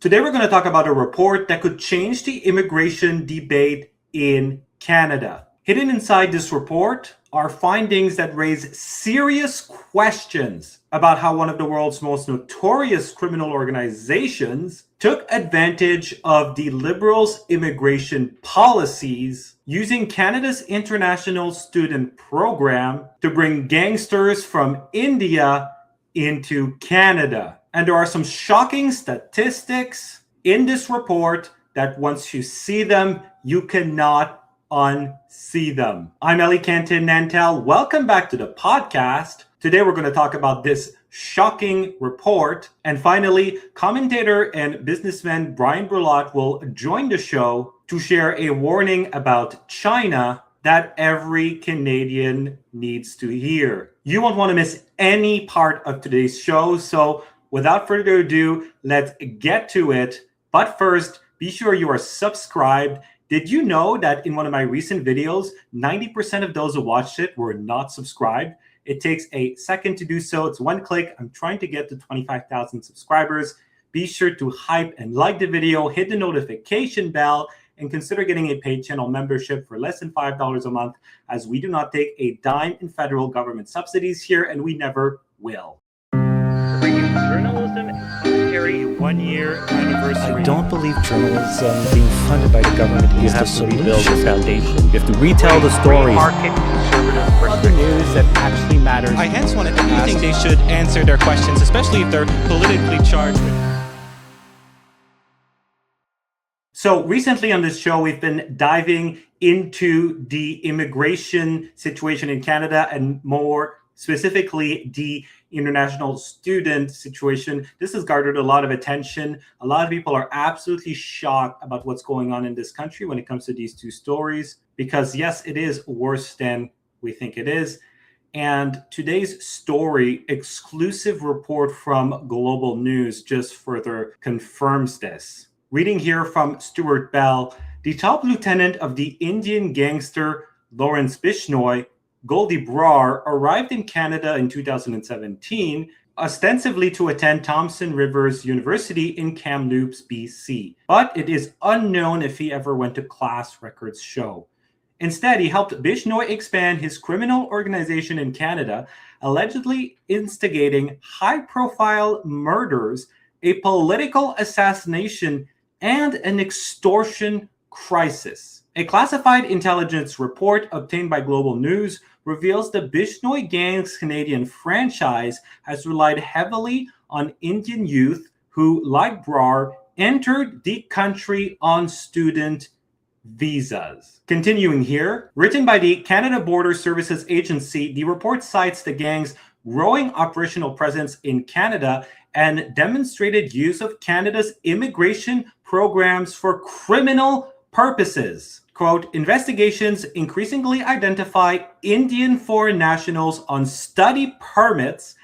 Today we're going to talk about a report that could change the immigration debate in Canada. Hidden inside this report are findings that raise serious questions about how one of the world's most notorious criminal organizations took advantage of the Liberals' immigration policies using Canada's international student program to bring gangsters from India into Canada. And there are some shocking statistics in this report that once you see them, you cannot unsee them. I'm Elie Cantin-Nantel. Welcome back to the podcast. Today we're going to talk about this shocking report. And finally, commentator and businessman Bryan Brulotte will join the show to share a warning about China that every Canadian needs to hear. You won't want to miss any part of today's show, so without further ado, let's get to it. But first, be sure you are subscribed. Did you know that in one of my recent videos, 90% of those who watched it were not subscribed? It takes a second to do so. It's one click. I'm trying to get to 25,000 subscribers. Be sure to hype and like the video, hit the notification bell, and consider getting a paid channel membership for less than $5 a month, as we do not take a dime in federal government subsidies here, and we never will. Journalism and commentary 1 year anniversary. I don't believe journalism being funded by the government is the solution. You have to rebuild the foundation. You have to retell the stories. Market conservative Other news that actually matters. I hence wanted to ask. I think they should answer their questions, especially if they're politically charged with. So recently on this show, we've been diving into the immigration situation in Canada and more specifically the international student situation. This has garnered a lot of attention. A lot of people are absolutely shocked about what's going on in this country when it comes to these two stories, because yes, it is worse than we think it is. And today's story, exclusive report from Global News, just further confirms this. Reading here from Stuart Bell, the top lieutenant of the Indian gangster Lawrence Bishnoi, Goldie Brar, arrived in Canada in 2017, ostensibly to attend Thompson Rivers University in Kamloops, BC. But it is unknown if he ever went to class, records show. Instead, he helped Bishnoi expand his criminal organization in Canada, allegedly instigating high-profile murders, a political assassination, and an extortion crisis. A classified intelligence report obtained by Global News reveals the Bishnoi gang's Canadian franchise has relied heavily on Indian youth who, like Brar, entered the country on student visas. Continuing here, written by the Canada Border Services Agency, the report cites the gang's growing operational presence in Canada and demonstrated use of Canada's immigration programs for criminal purposes. Quote, investigations increasingly identify Indian foreign nationals on study permits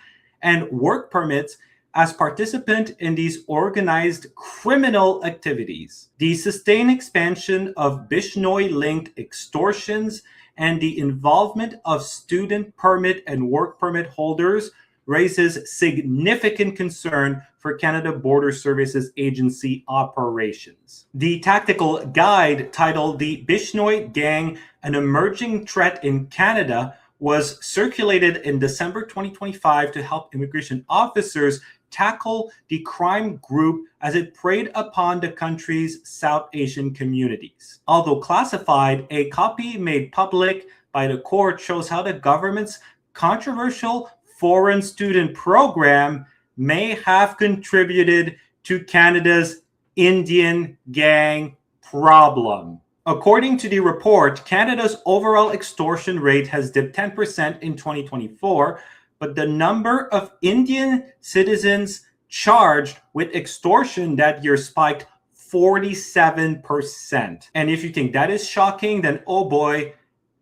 and work permits as participants in these organized criminal activities. The sustained expansion of Bishnoi-linked extortions and the involvement of student permit and work permit holders raises significant concern for Canada Border Services Agency operations. The tactical guide titled The Bishnoi Gang, an Emerging Threat in Canada, was circulated in December 2025 to help immigration officers tackle the crime group as it preyed upon the country's South Asian communities. Although classified, a copy made public by the court shows how the government's controversial foreign student program may have contributed to Canada's Indian gang problem. According to the report, Canada's overall extortion rate has dipped 10% in 2024, but the number of Indian citizens charged with extortion that year spiked 47%. And if you think that is shocking, then oh boy,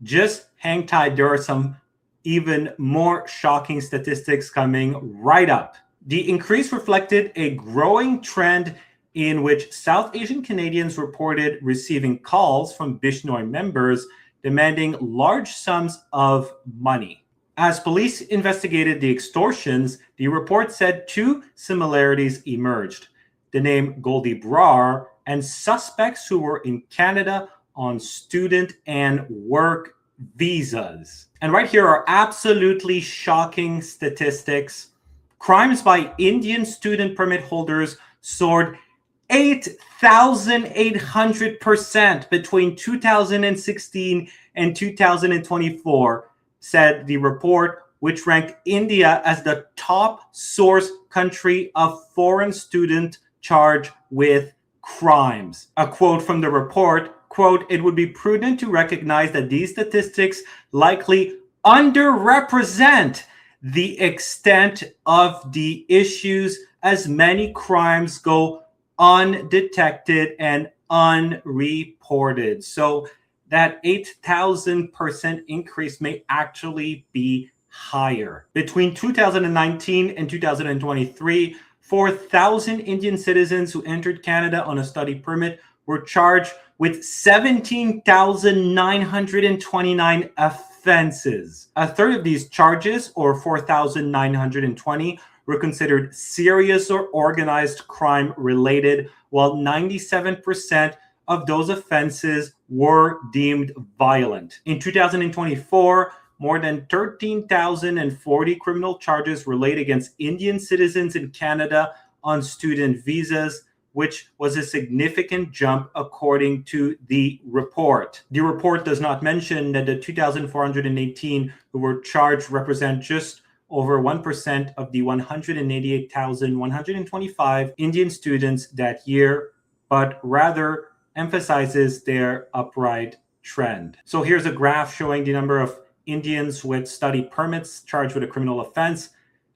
just hang tight. There are some even more shocking statistics coming right up. The increase reflected a growing trend in which South Asian Canadians reported receiving calls from Bishnoi members demanding large sums of money. As police investigated the extortions, the report said two similarities emerged. the name Goldie Brar, and suspects who were in Canada on student and work visas. And right here are absolutely shocking statistics. Crimes by Indian student permit holders soared 8,800% between 2016 and 2024, said the report, which ranked India as the top source country of foreign student charged with crimes. A quote from the report, quote, "It would be prudent to recognize that these statistics likely underrepresent the extent of the issues, as many crimes go undetected and unreported." So that 8,000% increase may actually be higher. Between 2019 and 2023, 4,000 Indian citizens who entered Canada on a study permit were charged with 17,929 offenses. A third of these charges, or 4,920, were considered serious or organized crime related, while 97% of those offenses were deemed violent. In 2024, more than 13,040 criminal charges were laid against Indian citizens in Canada on student visas, which was a significant jump according to the report. The report does not mention that the 2,418 who were charged represent just over 1% of the 188,125 Indian students that year, but rather emphasizes their upward trend. So here's a graph showing the number of Indians with study permits charged with a criminal offense.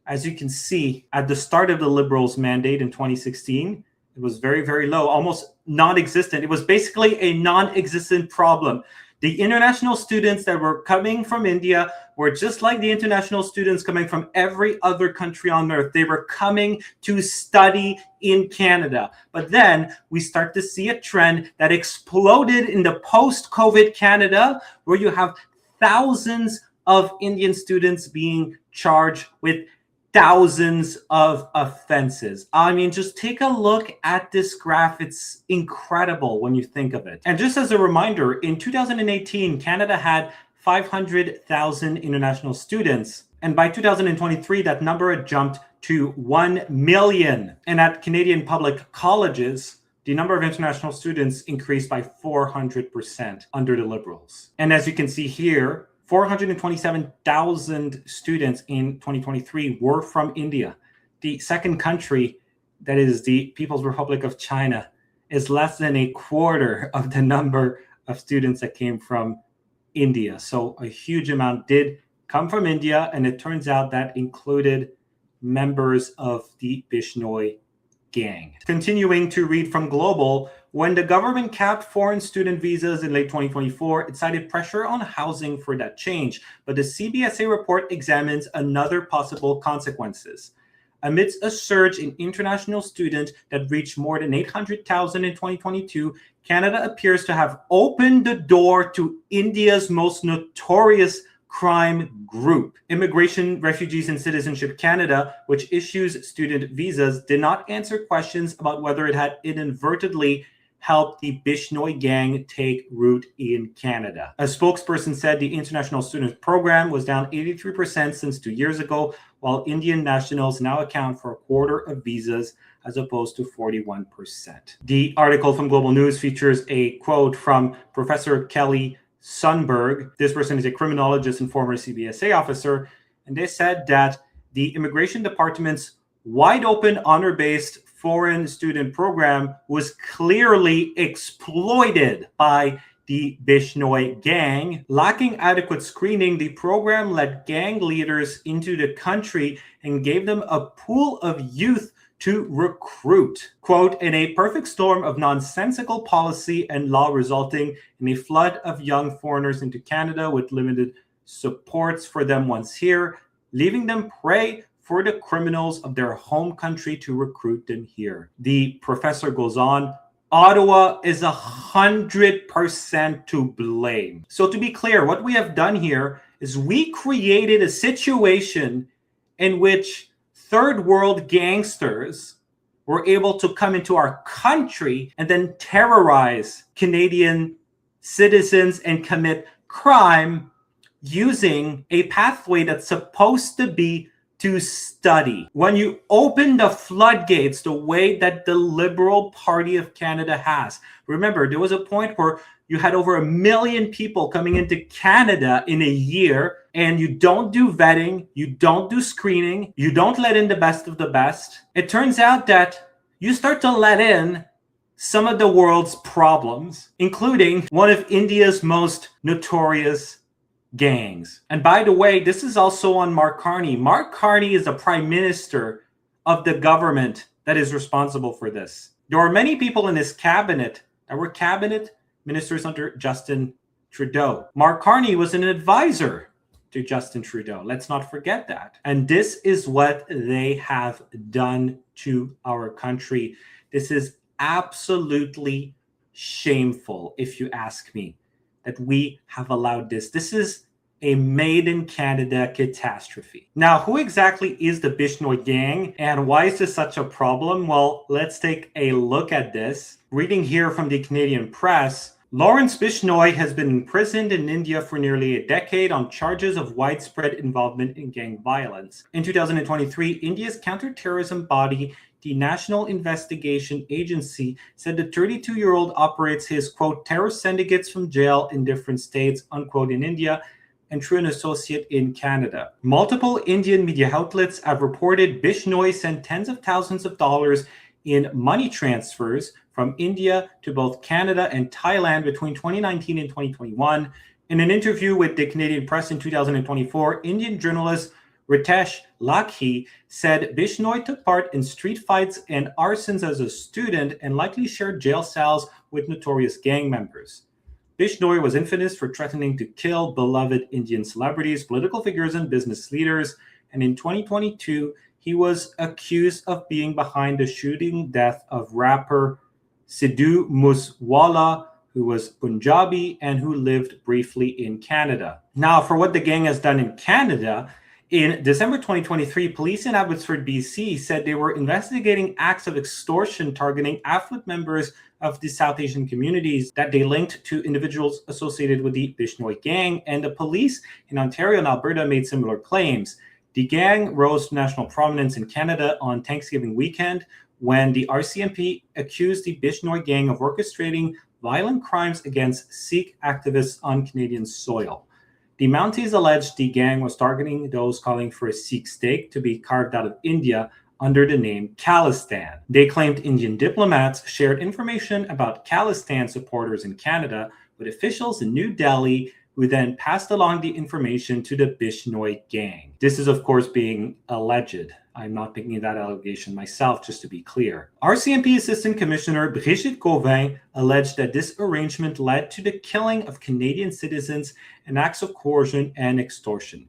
As you can see, at the start of the Liberals' mandate in 2016, it was very, very low, almost non-existent. It was basically a non-existent problem. The international students that were coming from India were just like the international students coming from every other country on earth. They were coming to study in Canada. But then we start to see a trend that exploded in the post-COVID Canada, where you have thousands of Indian students being charged with thousands of offenses. I mean, just take a look at this graph. It's incredible when you think of it. And just as a reminder, in 2018, Canada had 500,000 international students. And by 2023, that number had jumped to 1 million. And at Canadian public colleges, the number of international students increased by 400% under the Liberals. And as you can see here, 427,000 students in 2023 were from India. The second country, that is the People's Republic of China, is less than a quarter of the number of students that came from India. So a huge amount did come from India, and it turns out that included members of the Bishnoi gang. Continuing to read from Global, when the government capped foreign student visas in late 2024, it cited pressure on housing for that change. But the CBSA report examines another possible consequences. Amidst a surge in international students that reached more than 800,000 in 2022, Canada appears to have opened the door to India's most notorious crime group. Immigration, Refugees and Citizenship Canada, which issues student visas, did not answer questions about whether it had inadvertently helped the Bishnoi gang take root in Canada. A spokesperson said the international student program was down 83% since 2 years ago, while Indian nationals now account for a quarter of visas as opposed to 41%. The article from Global News features a quote from Professor Kelly Sundberg. This person is a criminologist and former CBSA officer, and they said that the Immigration Department's wide open honor-based foreign student program was clearly exploited by the Bishnoi gang. Lacking adequate screening, the program let gang leaders into the country and gave them a pool of youth to recruit. Quote, in a perfect storm of nonsensical policy and law resulting in a flood of young foreigners into Canada with limited supports for them once here, leaving them prey for the criminals of their home country to recruit them here. The professor goes on, Ottawa is 100% to blame. So to be clear, what we have done here is we created a situation in which third world gangsters were able to come into our country and then terrorize Canadian citizens and commit crime using a pathway that's supposed to be to study. When you open the floodgates the way that the Liberal Party of Canada has, remember, there was a point where you had over 1 million people coming into Canada in a year, and you don't do vetting, you don't do screening, you don't let in the best of the best. It turns out that you start to let in some of the world's problems, including one of India's most notorious gangs. And by the way, this is also on Mark Carney. Mark Carney is the prime minister of the government that is responsible for this. There are many people in his cabinet that were cabinet ministers under Justin Trudeau. Mark Carney was an advisor to Justin Trudeau. Let's not forget that. And this is what they have done to our country. This is absolutely shameful, if you ask me, that we have allowed this. This is a made in Canada catastrophe. Now, who exactly is the Bishnoi gang and why is this such a problem? Well, let's take a look at this. Reading here from the Canadian press, Lawrence Bishnoi has been imprisoned in India for nearly a decade on charges of widespread involvement in gang violence. In 2023, India's counterterrorism body, the National Investigation Agency, said the 32-year-old operates his, quote, terror syndicates from jail in different states, unquote, in India, and through an associate in Canada. Multiple Indian media outlets have reported Bishnoi sent tens of thousands of dollars in money transfers from India to both Canada and Thailand between 2019 and 2021. In an interview with the Canadian press in 2024, Indian journalist Ritesh Lakhi said Bishnoi took part in street fights and arsons as a student and likely shared jail cells with notorious gang members. Bishnoi was infamous for threatening to kill beloved Indian celebrities, political figures, and business leaders. And in 2022, he was accused of being behind the shooting death of rapper Sidhu Moosewala, who was Punjabi and who lived briefly in Canada. Now, for what the gang has done in Canada, in December 2023, police in Abbotsford, BC said they were investigating acts of extortion targeting affluent members of the South Asian communities that they linked to individuals associated with the Bishnoi gang, and the police in Ontario and Alberta made similar claims. The gang rose to national prominence in Canada on Thanksgiving weekend when the RCMP accused the Bishnoi gang of orchestrating violent crimes against Sikh activists on Canadian soil. The Mounties alleged the gang was targeting those calling for a Sikh state to be carved out of India under the name Khalistan. They claimed Indian diplomats shared information about Khalistan supporters in Canada with officials in New Delhi, who then passed along the information to the Bishnoi gang. This is, of course, being alleged. I'm not making that allegation myself, just to be clear. RCMP Assistant Commissioner Brigitte Gauvin alleged that this arrangement led to the killing of Canadian citizens and acts of coercion and extortion.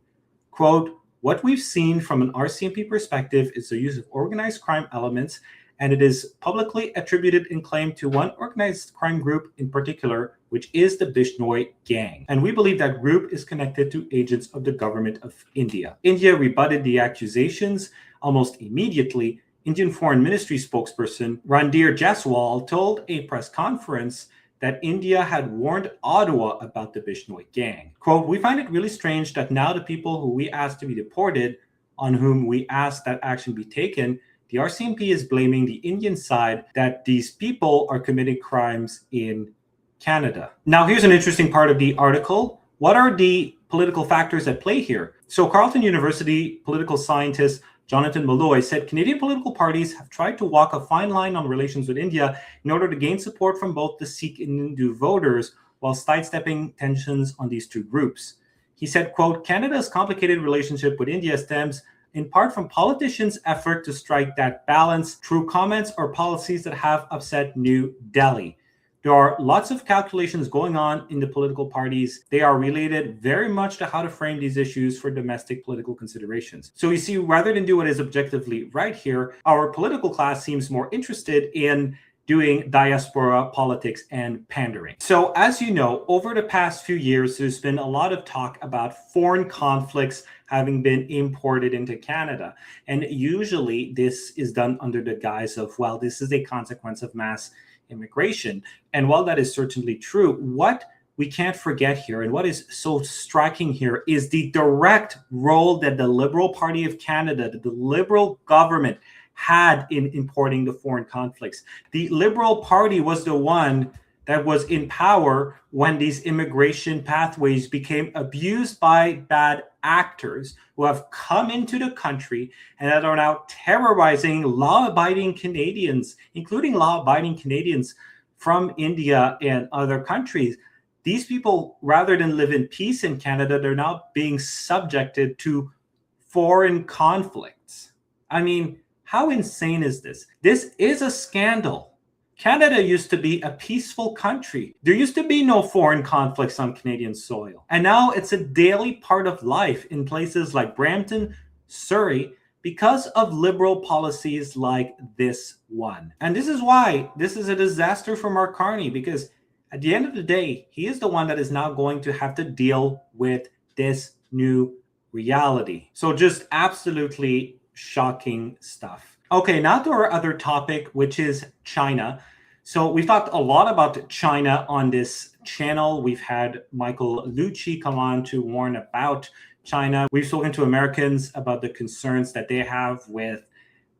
Quote, what we've seen from an RCMP perspective is the use of organized crime elements, and it is publicly attributed and claimed to one organized crime group in particular, which is the Bishnoi gang. And we believe that group is connected to agents of the government of India. India rebutted the accusations almost immediately. Indian Foreign Ministry spokesperson Randhir Jaiswal told a press conference that India had warned Ottawa about the Bishnoi gang. Quote, we find it really strange that now the people who we asked to be deported, on whom we asked that action be taken, the RCMP is blaming the Indian side that these people are committing crimes in Canada. Now, here's an interesting part of the article. What are the political factors at play here? So Carleton University political scientist Jonathan Malloy said Canadian political parties have tried to walk a fine line on relations with India in order to gain support from both the Sikh and Hindu voters while sidestepping tensions on these two groups. He said, quote, Canada's complicated relationship with India stems in part from politicians' effort to strike that balance through comments or policies that have upset New Delhi. There are lots of calculations going on in the political parties. They are related very much to how to frame these issues for domestic political considerations. So you see, rather than do what is objectively right here, our political class seems more interested in doing diaspora politics and pandering. So as you know, over the past few years, there's been a lot of talk about foreign conflicts having been imported into Canada. And usually this is done under the guise of, well, this is a consequence of mass immigration. And while that is certainly true, what we can't forget here, and what is so striking here, is the direct role that the Liberal Party of Canada, the Liberal government, had in importing the foreign conflicts. The Liberal Party was the one that was in power when these immigration pathways became abused by bad actors who have come into the country and that are now terrorizing law-abiding Canadians, including law-abiding Canadians from India and other countries. These people, rather than live in peace in Canada, they're now being subjected to foreign conflicts. I mean, how insane is this? This is a scandal. Canada used to be a peaceful country. There used to be no foreign conflicts on Canadian soil. And now it's a daily part of life in places like Brampton, Surrey, because of Liberal policies like this one. And this is why this is a disaster for Mark Carney, because at the end of the day, he is the one that is now going to have to deal with this new reality. So just absolutely shocking stuff. Okay, now to our other topic, which is China. So we've talked a lot about China on this channel. We've had Michael Lucci come on to warn about China. We've spoken to Americans about the concerns that they have with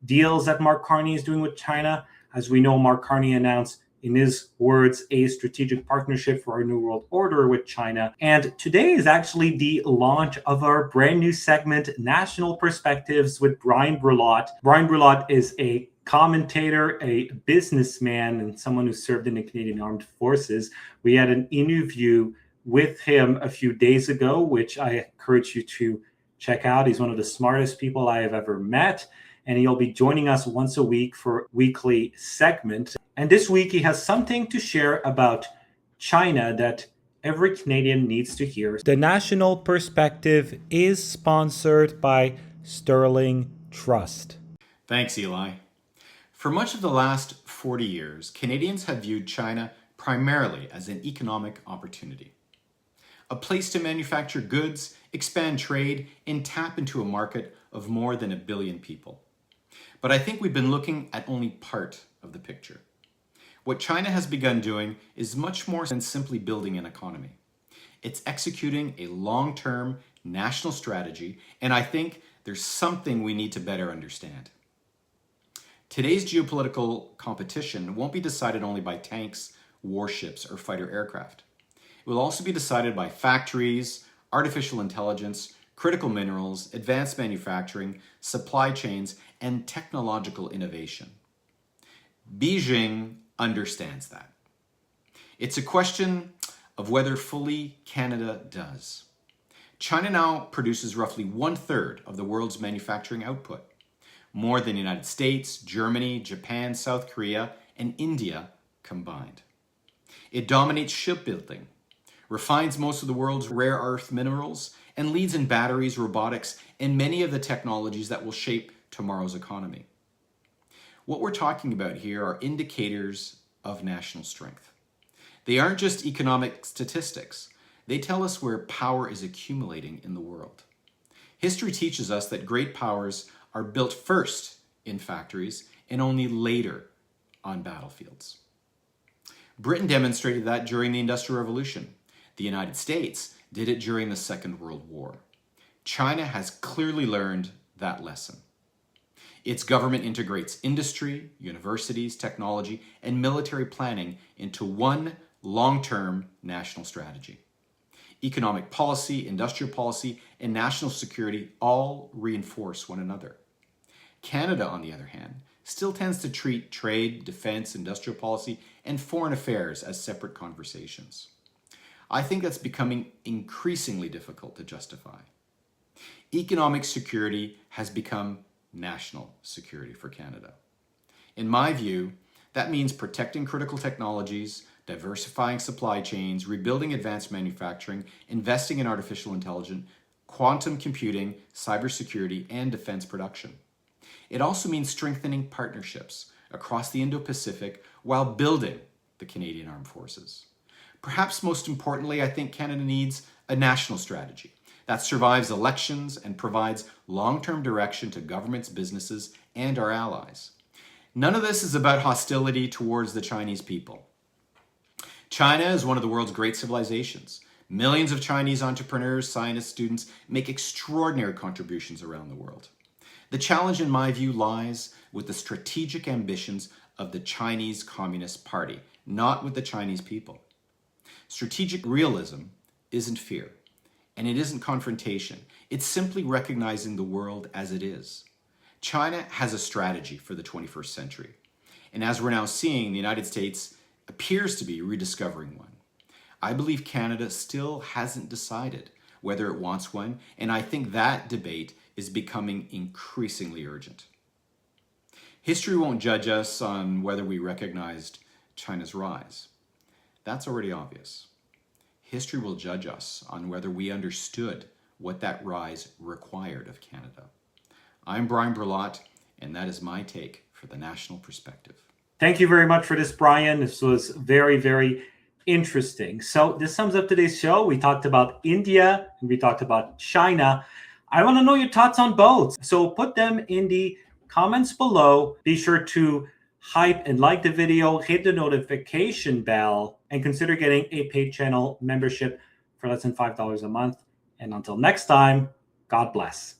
deals that Mark Carney is doing with China. As we know, Mark Carney announced, in his words, a strategic partnership for our New World Order with China. And today is actually the launch of our brand new segment, National Perspectives with Bryan Brulotte. Bryan Brulotte is a commentator, a businessman, and someone who served in the Canadian Armed Forces. We had an interview with him a few days ago, which I encourage you to check out. He's one of the smartest people I have ever met. And he'll be joining us once a week for a weekly segment. And this week, he has something to share about China that every Canadian needs to hear. The National Perspective is sponsored by Sterling Trust. Thanks, Elie. For much of the last 40 years, Canadians have viewed China primarily as an economic opportunity. A place to manufacture goods, expand trade, and tap into a market of more than 1 billion people. But I think we've been looking at only part of the picture. What China has begun doing is much more than simply building an economy. It's executing a long-term national strategy, and I think there's something we need to better understand. Today's geopolitical competition won't be decided only by tanks, warships, or fighter aircraft. It will also be decided by factories, artificial intelligence, critical minerals, advanced manufacturing, supply chains, and technological innovation. Beijing understands that. It's a question of whether fully Canada does. China now produces roughly 1/3 of the world's manufacturing output, more than the United States, Germany, Japan, South Korea, and India combined. It dominates shipbuilding, refines most of the world's rare earth minerals, and leads in batteries, robotics, and many of the technologies that will shape tomorrow's economy. What we're talking about here are indicators of national strength. They aren't just economic statistics. They tell us where power is accumulating in the world. History teaches us that great powers are built first in factories and only later on battlefields. Britain demonstrated that during the Industrial Revolution. The United States did it during the Second World War. China has clearly learned that lesson. Its government integrates industry, universities, technology, and military planning into one long-term national strategy. Economic policy, industrial policy, and national security all reinforce one another. Canada, on the other hand, still tends to treat trade, defense, industrial policy, and foreign affairs as separate conversations. I think that's becoming increasingly difficult to justify. Economic security has become national security for Canada. In my view, that means protecting critical technologies, diversifying supply chains, rebuilding advanced manufacturing, investing in artificial intelligence, quantum computing, cybersecurity, and defense production. It also means strengthening partnerships, across the Indo-Pacific while building the Canadian Armed Forces. Perhaps most importantly, I think Canada needs a national strategy that survives elections and provides long-term direction to governments, businesses, and our allies. None of this is about hostility towards the Chinese people. China is one of the world's great civilizations. Millions of Chinese entrepreneurs, scientists, students make extraordinary contributions around the world. The challenge, in my view, lies with the strategic ambitions of the Chinese Communist Party, not with the Chinese people. Strategic realism isn't fear, and it isn't confrontation. It's simply recognizing the world as it is. China has a strategy for the 21st century, and as we're now seeing, the United States appears to be rediscovering one. I believe Canada still hasn't decided whether it wants one, and I think that debate is becoming increasingly urgent. History won't judge us on whether we recognized China's rise. That's already obvious. History will judge us on whether we understood what that rise required of Canada. I'm Bryan Brulotte, and that is my take for the national perspective. Thank you very much for this, Bryan. This was very, very interesting. So this sums up today's show. We talked about India and we talked about China. I want to know your thoughts on both. So put them in the comments below. Be sure to hype and like the video, hit the notification bell, and consider getting a paid channel membership for less than $5 a month. And until next time, God bless.